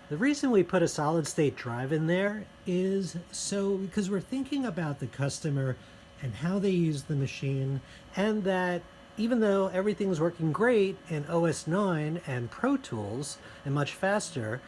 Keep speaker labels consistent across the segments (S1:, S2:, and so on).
S1: The reason we put a solid state drive in there is so because we're thinking about the customer and how they use the machine, and that even though everything's working great in OS 9 and Pro Tools and much faster,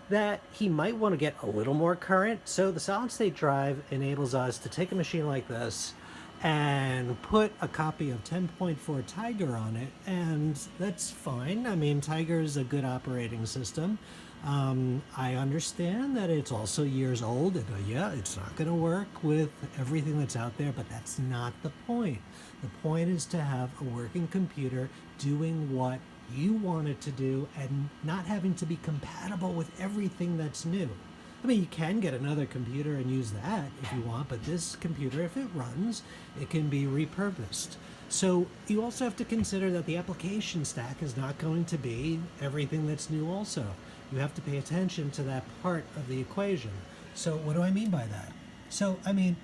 S1: that he might want to get a little more current. So the solid state drive enables us to take a machine like this and put a copy of 10.4 Tiger on it, and that's fine. I mean, Tiger is a good operating system. I understand that it's also years old, and yeah, it's not going to work with everything that's out there, but that's not the point. The point is to have a working computer doing what you want it to do and not having to be compatible with everything that's new. I mean, you can get another computer and use that if you want, but this computer, if it runs, it can be repurposed. So you also have to consider that the application stack is not going to be everything that's new also. You have to pay attention to that part of the equation. So what do I mean by that? So, I mean,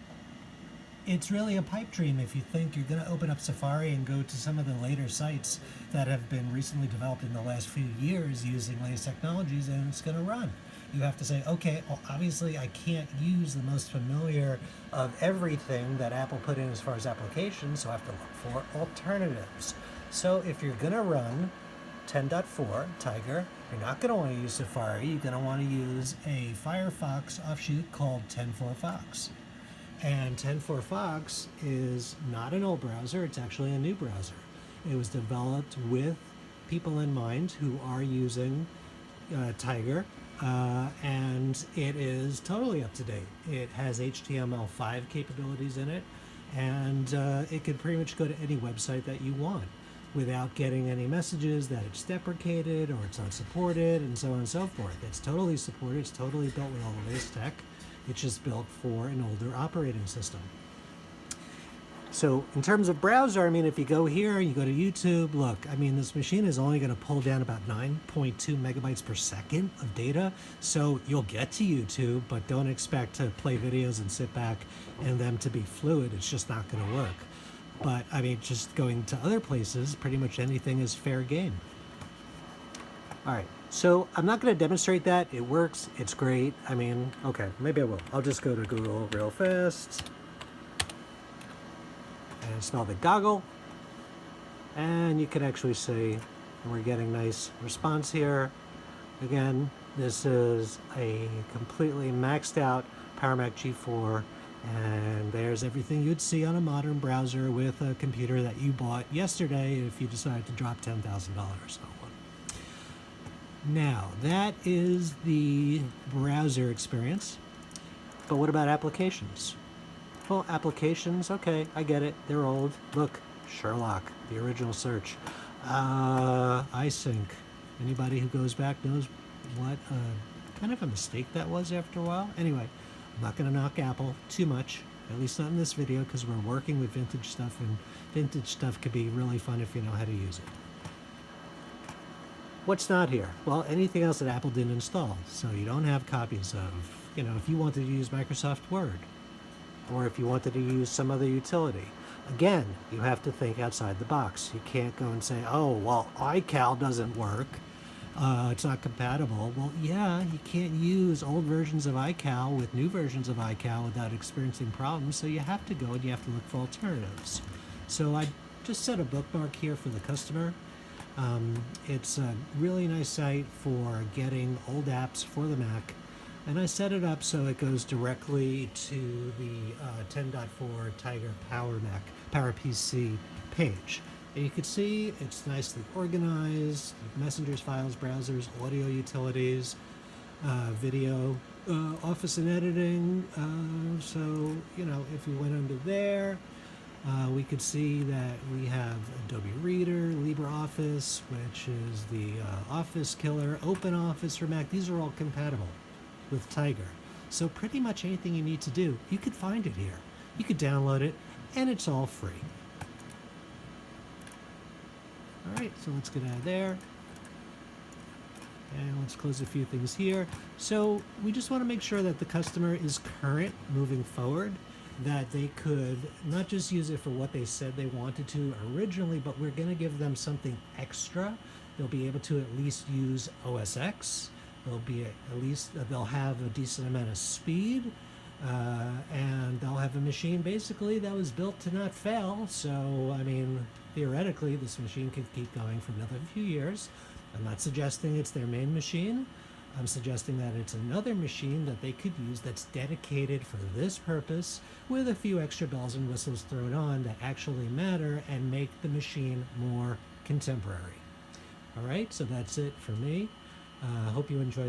S1: it's really a pipe dream if you think you're going to open up Safari and go to some of the later sites that have been recently developed in the last few years using latest technologies, and it's going to run. You have to say, okay, well, obviously I can't use the most familiar of everything that Apple put in as far as applications, so I have to look for alternatives. So if you're going to run 10.4 Tiger, you're not going to want to use Safari. You're going to want to use a Firefox offshoot called 10.4 Fox. And 10.4 Fox is not an old browser, it's actually a new browser. It was developed with people in mind who are using Tiger, and it is totally up to date. It has HTML5 capabilities in it, and it can pretty much go to any website that you want without getting any messages that it's deprecated or it's unsupported and so on and so forth. It's totally supported, it's totally built with all the latest tech. It's just built for an older operating system. So in terms of browser, I mean, if you go here, you go to YouTube, look, I mean, this machine is only going to pull down about 9.2 megabytes per second of data. So you'll get to YouTube, but don't expect to play videos and sit back and them to be fluid. It's just not going to work. But I mean, just going to other places, pretty much anything is fair game. All right, so I'm not going to demonstrate that. It works. It's great. I mean, okay, maybe I will. I'll just go to Google real fast and install the goggle. And you can actually see we're getting nice response here. Again, this is a completely maxed out PowerMac G4, and there's everything you'd see on a modern browser with a computer that you bought yesterday if you decided to drop $10,000. Now, that is the browser experience, but what about applications? Well, applications, okay, I get it, they're old. Look, Sherlock, the original search. iSync, anybody who goes back knows what kind of a mistake that was after a while. Anyway, I'm not going to knock Apple too much, at least not in this video, because we're working with vintage stuff, and vintage stuff could be really fun if you know how to use it. What's not here? Well, anything else that Apple didn't install. So you don't have copies of, if you wanted to use Microsoft Word, or if you wanted to use some other utility. Again, you have to think outside the box. You can't go and say, oh, well, iCal doesn't work. It's not compatible. Well, yeah, you can't use old versions of iCal with new versions of iCal without experiencing problems, so you have to go and you have to look for alternatives. So I just set a bookmark here for the customer. It's a really nice site for getting old apps for the Mac, and I set it up so it goes directly to the 10.4 Tiger PowerPC page. And you can see it's nicely organized, messengers, files, browsers, audio utilities, video, office and editing. So, if you went under there, we could see that we have Adobe Reader, LibreOffice, which is the Office killer, OpenOffice for Mac. These are all compatible with Tiger. So pretty much anything you need to do, you could find it here. You could download it, and it's all free. All right, so let's get out of there. And let's close a few things here. So we just want to make sure that the customer is current moving forward, that they could not just use it for what they said they wanted to originally, but we're going to give them something extra. They'll be able to at least use OS X. They'll be at least they'll have a decent amount of speed, and they'll have a machine basically that was built to not fail. So I mean, theoretically, this machine could keep going for another few years. I'm not suggesting it's their main machine. I'm suggesting that it's another machine that they could use that's dedicated for this purpose with a few extra bells and whistles thrown on that actually matter and make the machine more contemporary. All right, so that's it for me. I hope you enjoyed